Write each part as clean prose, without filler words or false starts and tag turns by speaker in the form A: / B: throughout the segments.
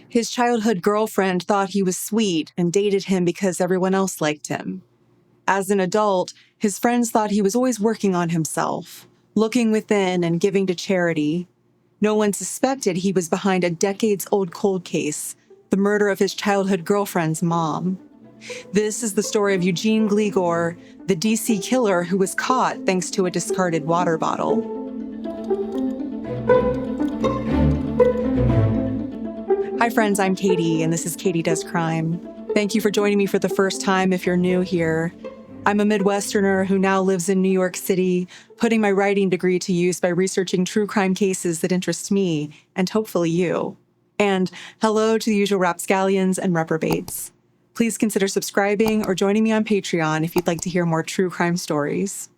A: His childhood girlfriend thought he was sweet and dated him because everyone else liked him. As an adult, his friends thought he was always working on himself, looking within and giving to charity. No one suspected he was behind a decades-old cold case, the murder of his childhood girlfriend's mom. This is the story of Eugene Gleigor, the DC killer who was caught thanks to a discarded water bottle. Hi friends, I'm Katie, and this is Katie Does Crime. Thank you for joining me for the first time if you're new here. I'm a Midwesterner who now lives in New York City, putting my writing degree to use by researching true crime cases that interest me, and hopefully you. And hello to the usual rapscallions and reprobates. Please consider subscribing or joining me on Patreon if you'd like to hear more true crime stories.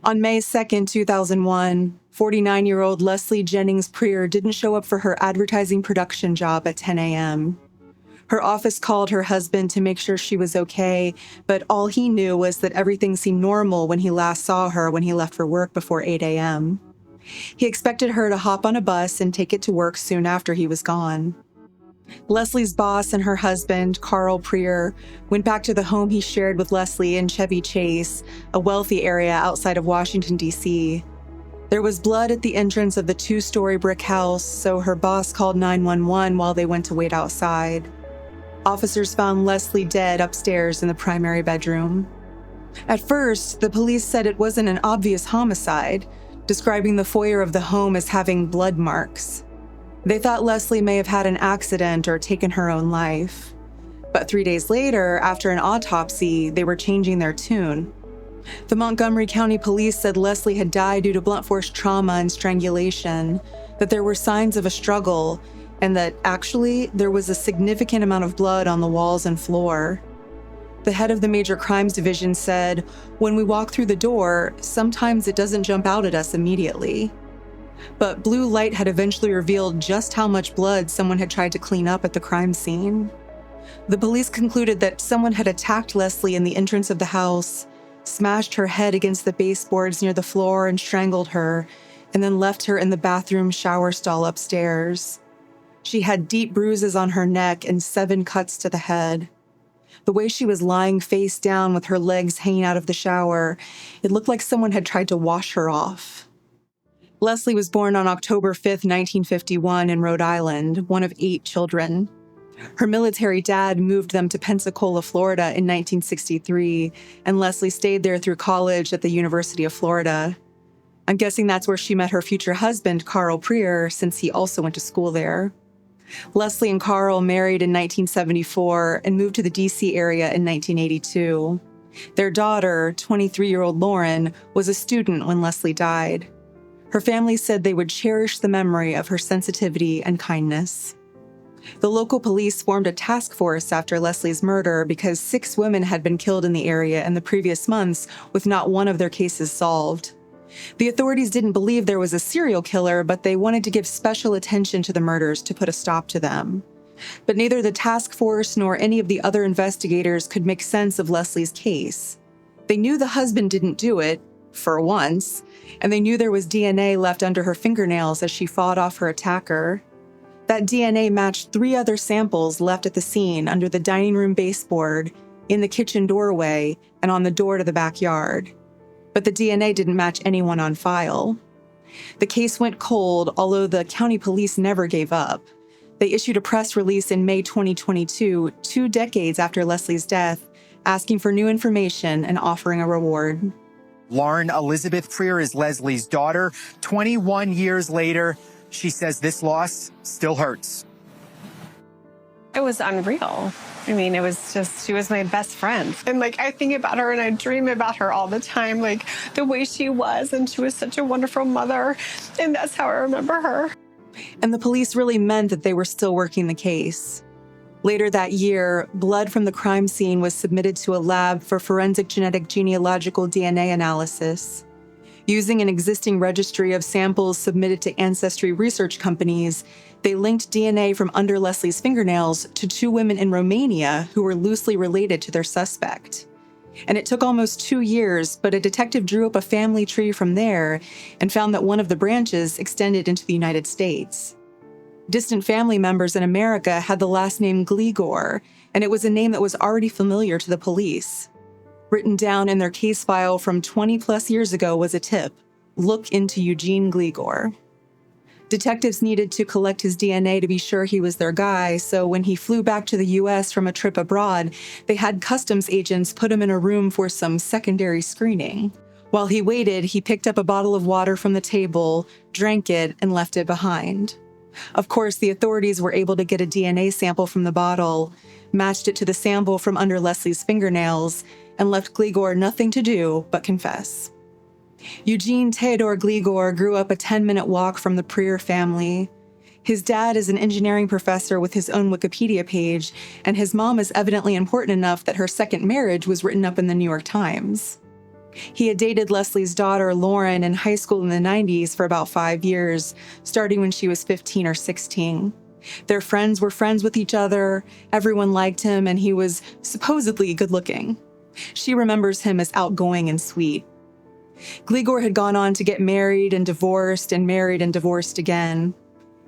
A: On May 2nd, 2001, 49-year-old Leslie Jennings Prier didn't show up for her advertising production job at 10 a.m. Her office called her husband to make sure she was okay, but all he knew was that everything seemed normal when he last saw her when he left for work before 8 a.m. He expected her to hop on a bus and take it to work soon after he was gone. Leslie's boss and her husband, Carl Prier, went back to the home he shared with Leslie in Chevy Chase, a wealthy area outside of Washington, D.C. There was blood at the entrance of the two-story brick house, so her boss called 911 while they went to wait outside. Officers found Leslie dead upstairs in the primary bedroom. At first, the police said it wasn't an obvious homicide, describing the foyer of the home as having blood marks. They thought Leslie may have had an accident or taken her own life. But 3 days later, after an autopsy, they were changing their tune. The Montgomery County Police said Leslie had died due to blunt force trauma and strangulation, that there were signs of a struggle, and that, actually, there was a significant amount of blood on the walls and floor. The head of the Major Crimes Division said, "When we walk through the door, sometimes it doesn't jump out at us immediately." But blue light had eventually revealed just how much blood someone had tried to clean up at the crime scene. The police concluded that someone had attacked Leslie in the entrance of the house, smashed her head against the baseboards near the floor and strangled her, and then left her in the bathroom shower stall upstairs. She had deep bruises on her neck and 7 cuts to the head. The way she was lying face down with her legs hanging out of the shower, it looked like someone had tried to wash her off. Leslie was born on October 5th, 1951 in Rhode Island, one of 8 children. Her military dad moved them to Pensacola, Florida in 1963, and Leslie stayed there through college at the University of Florida. I'm guessing that's where she met her future husband, Carl Prier, since he also went to school there. Leslie and Carl married in 1974 and moved to the D.C. area in 1982. Their daughter, 23-year-old Lauren, was a student when Leslie died. Her family said they would cherish the memory of her sensitivity and kindness. The local police formed a task force after Leslie's murder because 6 women had been killed in the area in the previous months with not one of their cases solved. The authorities didn't believe there was a serial killer, but they wanted to give special attention to the murders to put a stop to them. But neither the task force nor any of the other investigators could make sense of Leslie's case. They knew the husband didn't do it, for once, and they knew there was DNA left under her fingernails as she fought off her attacker. That DNA matched 3 other samples left at the scene under the dining room baseboard, in the kitchen doorway, and on the door to the backyard. But the DNA didn't match anyone on file. The case went cold, although the county police never gave up. They issued a press release in May 2022, 2 decades after Leslie's death, asking for new information and offering a reward.
B: Lauren Elizabeth Prier is Leslie's daughter. 21 years later, she says this loss still hurts.
C: It was unreal. I mean, it was just, she was my best friend. And I think about her and I dream about her all the time, the way she was. And she was such a wonderful mother. And that's how I remember her.
A: And the police really meant that they were still working the case. Later that year, blood from the crime scene was submitted to a lab for forensic genetic genealogical DNA analysis. Using an existing registry of samples submitted to ancestry research companies, they linked DNA from under Leslie's fingernails to 2 women in Romania who were loosely related to their suspect. And it took almost 2 years, but a detective drew up a family tree from there and found that one of the branches extended into the United States. Distant family members in America had the last name Gligor, and it was a name that was already familiar to the police. Written down in their case file from 20-plus years ago was a tip: look into Eugene Gleigor. Detectives needed to collect his DNA to be sure he was their guy, so when he flew back to the U.S. from a trip abroad, they had customs agents put him in a room for some secondary screening. While he waited, he picked up a bottle of water from the table, drank it, and left it behind. Of course, the authorities were able to get a DNA sample from the bottle, matched it to the sample from under Leslie's fingernails, and left Gleigor nothing to do but confess. Eugene Theodore Gleigor grew up a 10-minute walk from the Prier family. His dad is an engineering professor with his own Wikipedia page, and his mom is evidently important enough that her second marriage was written up in the New York Times. He had dated Leslie's daughter, Lauren, in high school in the 90s for about 5 years, starting when she was 15 or 16. Their friends were friends with each other, everyone liked him, and he was supposedly good-looking. She remembers him as outgoing and sweet. Gleigor had gone on to get married and divorced again.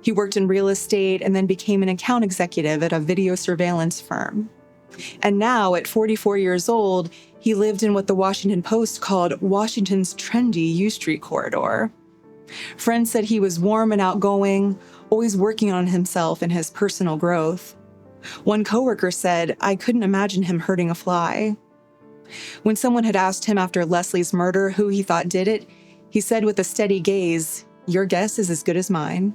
A: He worked in real estate and then became an account executive at a video surveillance firm. And now, at 44 years old, he lived in what the Washington Post called Washington's trendy U Street corridor. Friends said he was warm and outgoing, always working on himself and his personal growth. One coworker said, "I couldn't imagine him hurting a fly." When someone had asked him after Leslie's murder who he thought did it, he said with a steady gaze, "Your guess is as good as mine."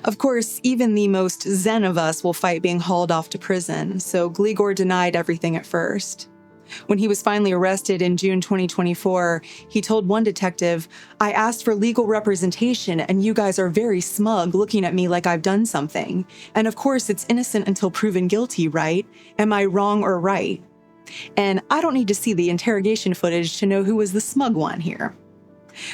A: Of course, even the most zen of us will fight being hauled off to prison, so Gleigor denied everything at first. When he was finally arrested in June 2024, he told one detective, "I asked for legal representation and you guys are very smug looking at me like I've done something. And of course, it's innocent until proven guilty, right? Am I wrong or right?" And I don't need to see the interrogation footage to know who was the smug one here.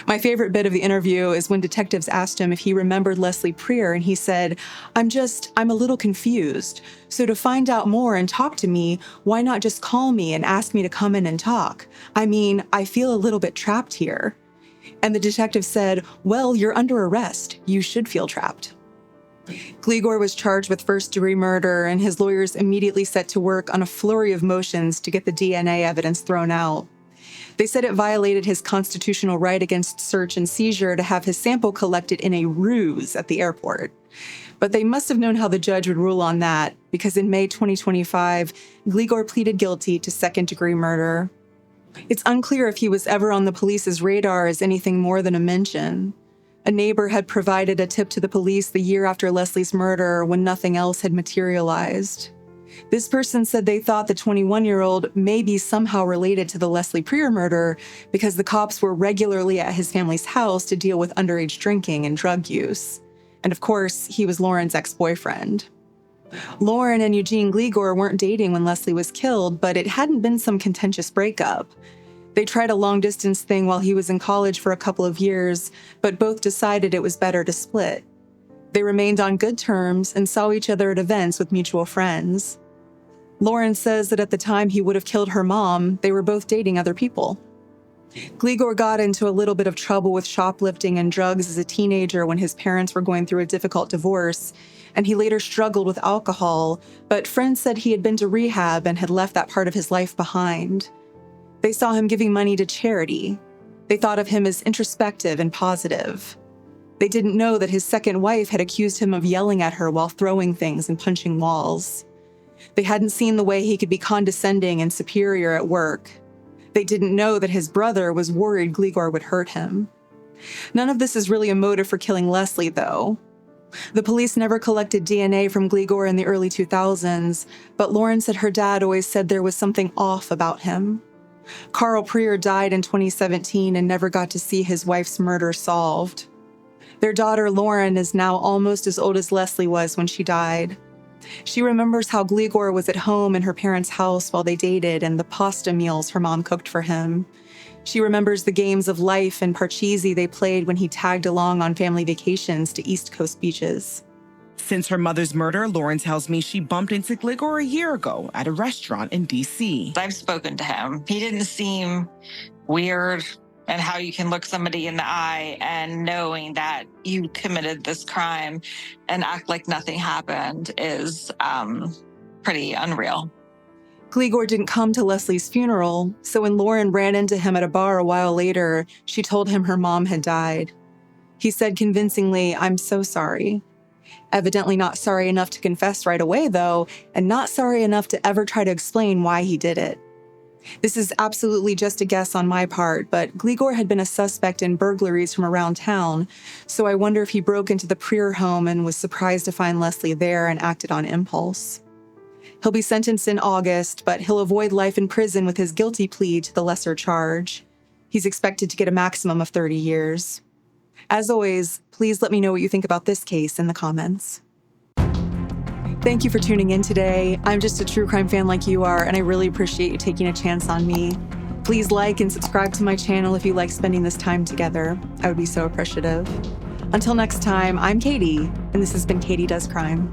A: My favorite bit of the interview is when detectives asked him if he remembered Leslie Prier, and he said, I'm a little confused. So to find out more and talk to me, why not just call me and ask me to come in and talk? I mean, I feel a little bit trapped here." And the detective said, "Well, you're under arrest. You should feel trapped." Gleigor was charged with first-degree murder, and his lawyers immediately set to work on a flurry of motions to get the DNA evidence thrown out. They said it violated his constitutional right against search and seizure to have his sample collected in a ruse at the airport. But they must have known how the judge would rule on that, because in May 2025, Gleigor pleaded guilty to second-degree murder. It's unclear if he was ever on the police's radar as anything more than a mention. A neighbor had provided a tip to the police the year after Leslie's murder when nothing else had materialized. This person said they thought the 21-year-old may be somehow related to the Leslie Prier murder because the cops were regularly at his family's house to deal with underage drinking and drug use. And of course, he was Lauren's ex-boyfriend. Lauren and Eugene Gleigor weren't dating when Leslie was killed, but it hadn't been some contentious breakup. They tried a long-distance thing while he was in college for a couple of years, but both decided it was better to split. They remained on good terms and saw each other at events with mutual friends. Lauren says that at the time he would have killed her mom, they were both dating other people. Gleigor got into a little bit of trouble with shoplifting and drugs as a teenager when his parents were going through a difficult divorce, and he later struggled with alcohol, but friends said he had been to rehab and had left that part of his life behind. They saw him giving money to charity. They thought of him as introspective and positive. They didn't know that his second wife had accused him of yelling at her while throwing things and punching walls. They hadn't seen the way he could be condescending and superior at work. They didn't know that his brother was worried Gleigor would hurt him. None of this is really a motive for killing Leslie, though. The police never collected DNA from Gleigor in the early 2000s, but Lauren said her dad always said there was something off about him. Carl Prier died in 2017 and never got to see his wife's murder solved. Their daughter, Lauren, is now almost as old as Leslie was when she died. She remembers how Gleigor was at home in her parents' house while they dated and the pasta meals her mom cooked for him. She remembers the games of life and parcheesi they played when he tagged along on family vacations to East Coast beaches.
D: Since her mother's murder, Lauren tells me she bumped into Gleigor a year ago at a restaurant in D.C.
E: I've spoken to him. He didn't seem weird and how you can look somebody in the eye and knowing that you committed this crime and act like nothing happened is pretty unreal.
A: Gligor didn't come to Leslie's funeral, so when Lauren ran into him at a bar a while later, she told him her mom had died. He said convincingly, "I'm so sorry." Evidently not sorry enough to confess right away, though, and not sorry enough to ever try to explain why he did it. This is absolutely just a guess on my part, but Gligor had been a suspect in burglaries from around town, so I wonder if he broke into the Prier home and was surprised to find Leslie there and acted on impulse. He'll be sentenced in August, but he'll avoid life in prison with his guilty plea to the lesser charge. He's expected to get a maximum of 30 years. As always, please let me know what you think about this case in the comments. Thank you for tuning in today. I'm just a true crime fan like you are, and I really appreciate you taking a chance on me. Please like and subscribe to my channel if you like spending this time together. I would be so appreciative. Until next time, I'm Katie, and this has been Katie Does Crime.